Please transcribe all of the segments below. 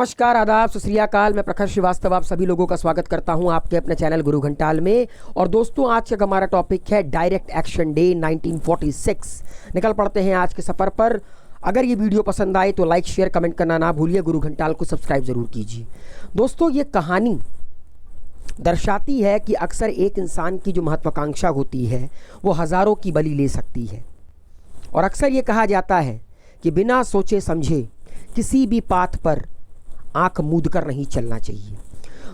नमस्कार, आदाब, सत श्री अकाल। मैं प्रखर श्रीवास्तव आप सभी लोगों का स्वागत करता हूं आपके अपने चैनल गुरु घंटाल में। और दोस्तों, आज का हमारा टॉपिक है डायरेक्ट एक्शन डे 1946। निकल पड़ते हैं आज के सफ़र पर। अगर ये वीडियो पसंद आए तो लाइक, शेयर, कमेंट करना ना भूलिए। गुरु घंटाल को सब्सक्राइब ज़रूर कीजिए। दोस्तों, ये कहानी दर्शाती है कि अक्सर एक इंसान की जो महत्वाकांक्षा होती है वो हज़ारों की बलि ले सकती है। और अक्सर ये कहा जाता है कि बिना सोचे समझे किसी भी पाथ पर आंख मूंद कर नहीं चलना चाहिए।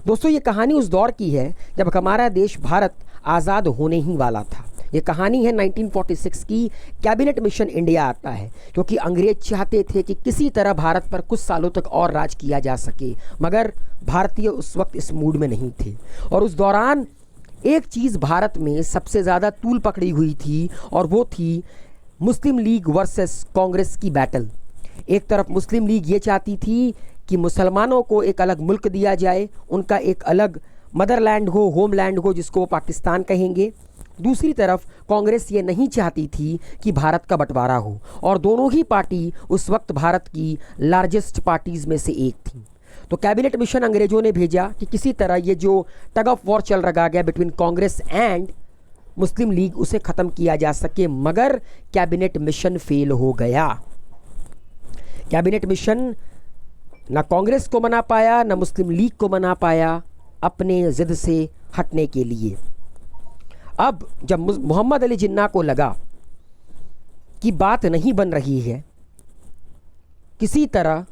दोस्तों, ये कहानी उस दौर की है जब हमारा देश भारत आज़ाद होने ही वाला था। ये कहानी है 1946 की। कैबिनेट मिशन इंडिया आता है क्योंकि अंग्रेज चाहते थे कि किसी तरह भारत पर कुछ सालों तक और राज किया जा सके, मगर भारतीय उस वक्त इस मूड में नहीं थे। और उस दौरान एक चीज़ भारत में सबसे ज़्यादा तूल पकड़ी हुई थी और वो थी मुस्लिम लीग वर्सेस कांग्रेस की बैटल। एक तरफ मुस्लिम लीग ये चाहती थी कि मुसलमानों को एक अलग मुल्क दिया जाए, उनका एक अलग मदरलैंड हो, होमलैंड हो, जिसको वो पाकिस्तान कहेंगे। दूसरी तरफ कांग्रेस ये नहीं चाहती थी कि भारत का बंटवारा हो। और दोनों ही पार्टी उस वक्त भारत की लार्जेस्ट पार्टीज़ में से एक थी। तो कैबिनेट मिशन अंग्रेज़ों ने भेजा कि किसी तरह ये जो टग ऑफ वॉर चल रहा गया between Congress and Muslim league, उसे ख़त्म किया जा सके। मगर कैबिनेट मिशन फेल हो गया। कैबिनेट मिशन ना कांग्रेस को मना पाया, ना मुस्लिम लीग को मना पाया अपने ज़िद से हटने के लिए। अब जब मोहम्मद अली जिन्ना को लगा कि बात नहीं बन रही है, किसी तरह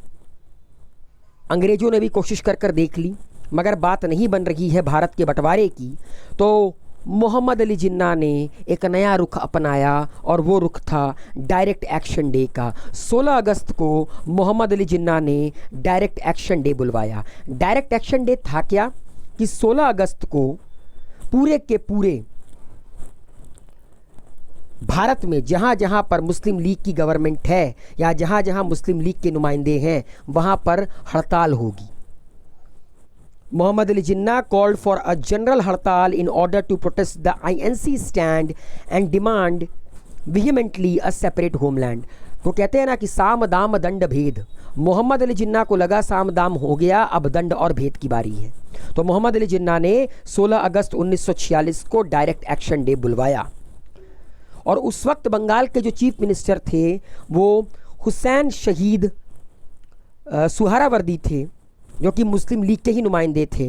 अंग्रेज़ों ने भी कोशिश कर देख ली मगर बात नहीं बन रही है भारत के बंटवारे की, तो मोहम्मद अली जिन्ना ने एक नया रुख अपनाया और वो रुख था डायरेक्ट एक्शन डे का। 16 अगस्त को मोहम्मद अली जिन्ना ने डायरेक्ट एक्शन डे बुलवाया। डायरेक्ट एक्शन डे था क्या कि 16 अगस्त को पूरे के पूरे भारत में जहाँ जहाँ पर मुस्लिम लीग की गवर्नमेंट है या जहाँ जहाँ मुस्लिम लीग के नुमाइंदे हैं वहाँ पर हड़ताल होगी। Muhammad Ali Jinnah called for a general hartal in order to protest the INC stand and demand vehemently a separate homeland। तो कहते हैं ना कि साम दाम दंड भेद। मोहम्मद अली जिन्ना को लगा साम दाम हो गया, अब दंड और भेद की बारी है। तो मोहम्मद अली जिन्ना ने 16 अगस्त 1946 को डायरेक्ट एक्शन डे बुलवाया। और उस वक्त बंगाल के जो चीफ मिनिस्टर थे वो हुसैन शहीद सुहरावर्दी थे, जो कि मुस्लिम लीग के ही नुमाइंदे थे।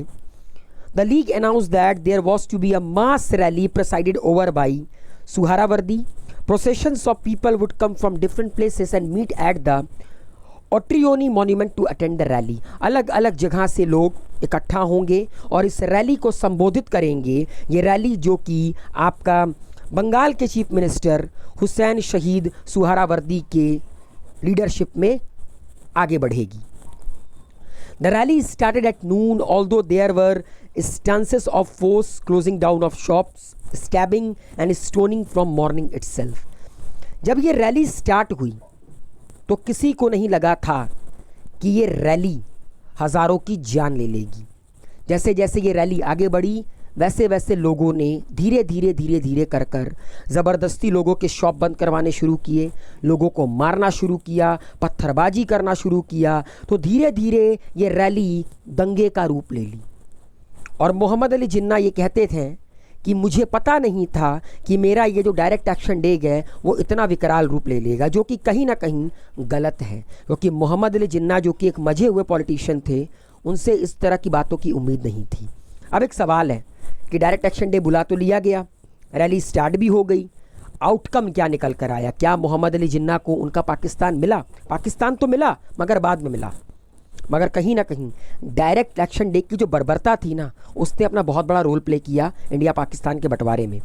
The league announce that there was to be a mass rally presided over by Suhrawardy. Processions of people would come from different places and meet at the Ochterlony monument to attend the rally. अलग अलग जगह से लोग इकट्ठा होंगे और इस rally को संबोधित करेंगे। ये रैली जो कि आपका बंगाल के चीफ मिनिस्टर हुसैन शहीद सुहरावर्दी के लीडरशिप में आगे बढ़ेगी। The rally started at noon, although there were instances of force closing down of shops, stabbing and stoning from morning itself। जब ये रैली स्टार्ट हुई तो किसी को नहीं लगा था कि ये रैली हज़ारों की जान ले लेगी। जैसे जैसे ये रैली आगे बढ़ी वैसे वैसे लोगों ने धीरे धीरे कर ज़बरदस्ती लोगों के शॉप बंद करवाने शुरू किए, लोगों को मारना शुरू किया, पत्थरबाजी करना शुरू किया। तो धीरे धीरे ये रैली दंगे का रूप ले ली। और मोहम्मद अली जिन्ना ये कहते थे कि मुझे पता नहीं था कि मेरा ये जो डायरेक्ट एक्शन डे है वो इतना विकराल रूप ले लेगा, जो कि कहीं ना कहीं गलत है। क्योंकि मोहम्मद अली जिन्ना जो कि एक मजे हुए पॉलिटिशियन थे, उनसे इस तरह की बातों की उम्मीद नहीं थी। अब एक सवाल है कि डायरेक्ट एक्शन डे बुला तो लिया गया, रैली स्टार्ट भी हो गई, आउटकम क्या निकल कर आया? क्या मोहम्मद अली जिन्ना को उनका पाकिस्तान मिला? पाकिस्तान तो मिला मगर बाद में मिला। मगर कहीं ना कहीं डायरेक्ट एक्शन डे की जो बर्बरता थी ना, उसने अपना बहुत बड़ा रोल प्ले किया इंडिया पाकिस्तान के बंटवारे में।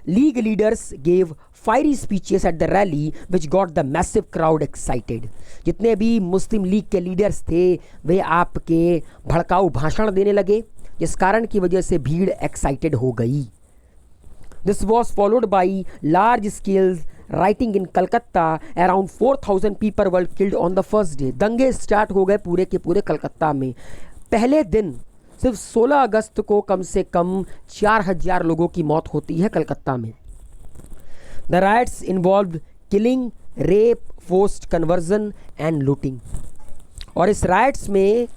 League leaders gave fiery speeches at the rally which got the massive crowd excited. जितने भी मुस्लिम लीग के लीडर्स थे वे आपके भड़काऊ भाषण देने लगे, जिस कारण की वजह से भीड़ एक्साइटेड हो गई। This was followed by large scales writing in Calcutta. Around 4000 people were killed on the first day. दंगे स्टार्ट हो गए पूरे के पूरे कलकत्ता में। पहले दिन सिर्फ 16 अगस्त को कम से कम 4000 लोगों की मौत होती है कलकत्ता में। The rights involve killing, rape, forced conversion and looting. और इस राइट्स में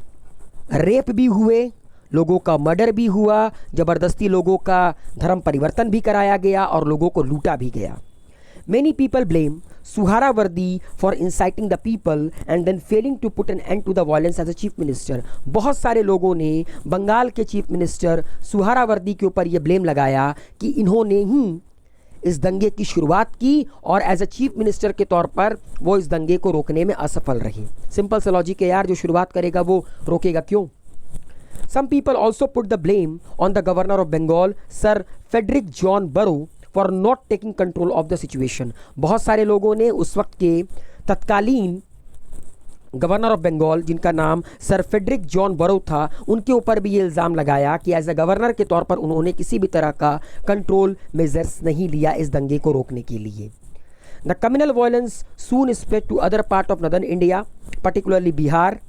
रेप भी हुए, लोगों का मर्डर भी हुआ, ज़बरदस्ती लोगों का धर्म परिवर्तन भी कराया गया और लोगों को लूटा भी गया। Many people blame Suharawardy for inciting the people and then failing to put an end to the violence as a chief minister. बहुत सारे लोगों ने बंगाल के चीफ मिनिस्टर सुहारावर्दी के ऊपर ये ब्लेम लगाया कि इन्होंने ही इस दंगे की शुरुआत की और एज अ चीफ मिनिस्टर के तौर पर वो इस दंगे को रोकने में असफल रहे। सिंपल सा लॉजिक है यार, जो शुरुआत करेगा वो रोकेगा क्यों? Some people also put the blame on the governor of Bengal, Sir Frederick John Barrow, for not taking control of the situation. बहुत सारे लोगों ने उस वक्त के तत्कालीन गवर्नर ऑफ बंगाल, जिनका नाम सर फेडरिक जॉन बरो था, उनके ऊपर भी ये इल्ज़ाम लगाया कि एज अ गवर्नर के तौर पर उन्होंने किसी भी तरह का कंट्रोल मेजर्स नहीं लिया इस दंगे को रोकने के लिए। The communal violence soon spread to other part of northern India, particularly Bihar,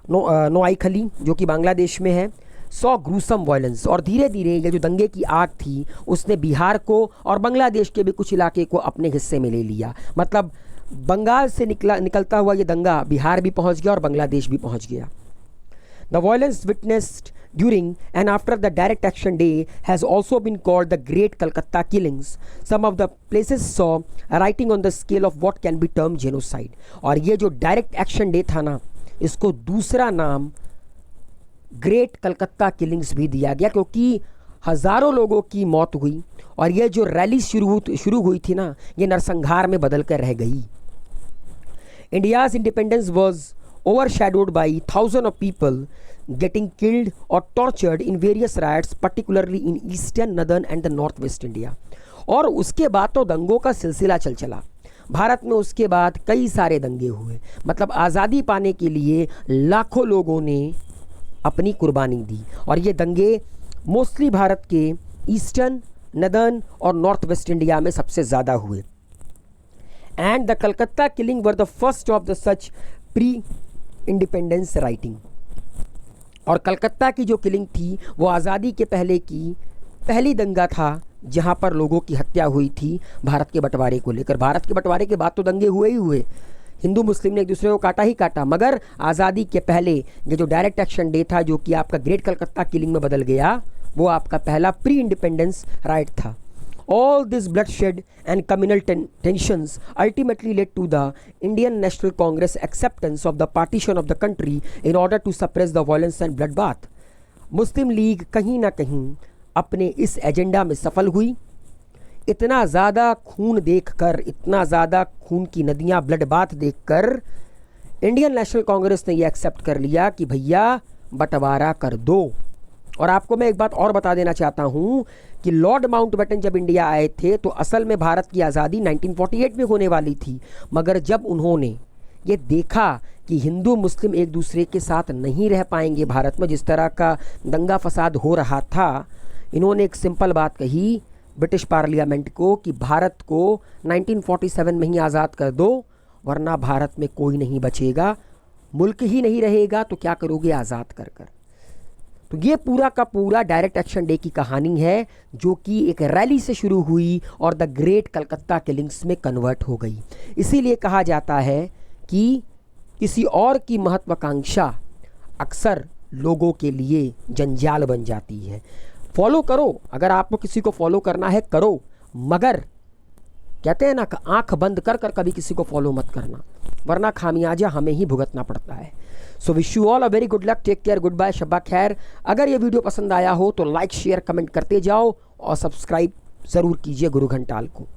Noakhali जो कि बांग्लादेश में है, सॉ ग्रूसम वायलेंस। और धीरे धीरे ये जो दंगे की आग थी उसने बिहार को और बांग्लादेश के भी कुछ इलाके को अपने हिस्से में ले लिया। मतलब बंगाल से निकलता हुआ ये दंगा बिहार भी पहुंच गया और बांग्लादेश भी पहुंच गया। The violence witnessed during and after the direct action day has also been called the great Calcutta killings. Some of the places saw rioting on the scale of what can be term genocide. और ये जो direct action day था ना, इसको दूसरा नाम great Calcutta killings भी दिया गया, क्योंकि हज़ारों लोगों की मौत हुई और ये जो रैली शुरू हुई थी ना, ये नरसंहार में बदल कर रह गई। India's independence was overshadowed by thousands of people getting killed or tortured in various riots, particularly in eastern, northern and the northwest India. और उसके बाद तो दंगों का सिलसिला चला भारत में। उसके बाद कई सारे दंगे हुए, मतलब आज़ादी पाने के लिए लाखों लोगों ने अपनी कुर्बानी दी और ये दंगे मोस्टली भारत के ईस्टर्न, नदर्न और नॉर्थ वेस्ट इंडिया में सबसे ज़्यादा हुए। And the Calcutta killing were the first of the such pre independence writing. और कलकत्ता की जो किलिंग थी वो आज़ादी के पहले की पहली दंगा था जहाँ पर लोगों की हत्या हुई थी भारत के बंटवारे को लेकर। भारत के बंटवारे के बाद तो दंगे हुए ही हुए, हिंदू मुस्लिम ने एक दूसरे को काटा ही काटा, मगर आज़ादी के पहले ये जो डायरेक्ट एक्शन डे था, जो कि आपका ग्रेट कलकत्ता किलिंग में बदल गया, वो आपका पहला प्री इंडिपेंडेंस राइट था। All this bloodshed and communal tensions ultimately led to the Indian National Congress acceptance of the partition of the country in order to suppress the violence and bloodbath. Muslim league कहीं ना कहीं अपने इस agenda में सफल हुई। इतना ज़्यादा खून देखकर, इतना ज़्यादा खून की नदियाँ, ब्लड बाथ देखकर इंडियन नेशनल कांग्रेस ने ये एक्सेप्ट कर लिया कि भैया बंटवारा कर दो। और आपको मैं एक बात और बता देना चाहता हूँ कि लॉर्ड माउंटबेटन जब इंडिया आए थे तो असल में भारत की आज़ादी 1948 में होने वाली थी, मगर जब उन्होंने ये देखा कि हिंदू मुस्लिम एक दूसरे के साथ नहीं रह पाएंगे भारत में, जिस तरह का दंगा फसाद हो रहा था, इन्होंने एक सिंपल बात कही ब्रिटिश पार्लियामेंट को कि भारत को 1947 में ही आज़ाद कर दो, वरना भारत में कोई नहीं बचेगा, मुल्क ही नहीं रहेगा, तो क्या करोगे आज़ाद कर कर। तो ये पूरा का पूरा डायरेक्ट एक्शन डे की कहानी है, जो कि एक रैली से शुरू हुई और द ग्रेट कलकत्ता किलिंग्स में कन्वर्ट हो गई। इसीलिए कहा जाता है कि किसी और की महत्वाकांक्षा अक्सर लोगों के लिए जंजाल बन जाती है। फॉलो करो, अगर आपको किसी को फॉलो करना है करो, मगर कहते हैं ना, आंख बंद कर कर कभी किसी को फॉलो मत करना, वरना खामियाजा हमें ही भुगतना पड़ता है। So wish you all a very good luck, take care, goodbye, शब्बा खैर। अगर ये वीडियो पसंद आया हो तो लाइक शेयर कमेंट करते जाओ और सब्सक्राइब ज़रूर कीजिए गुरु घंटाल को।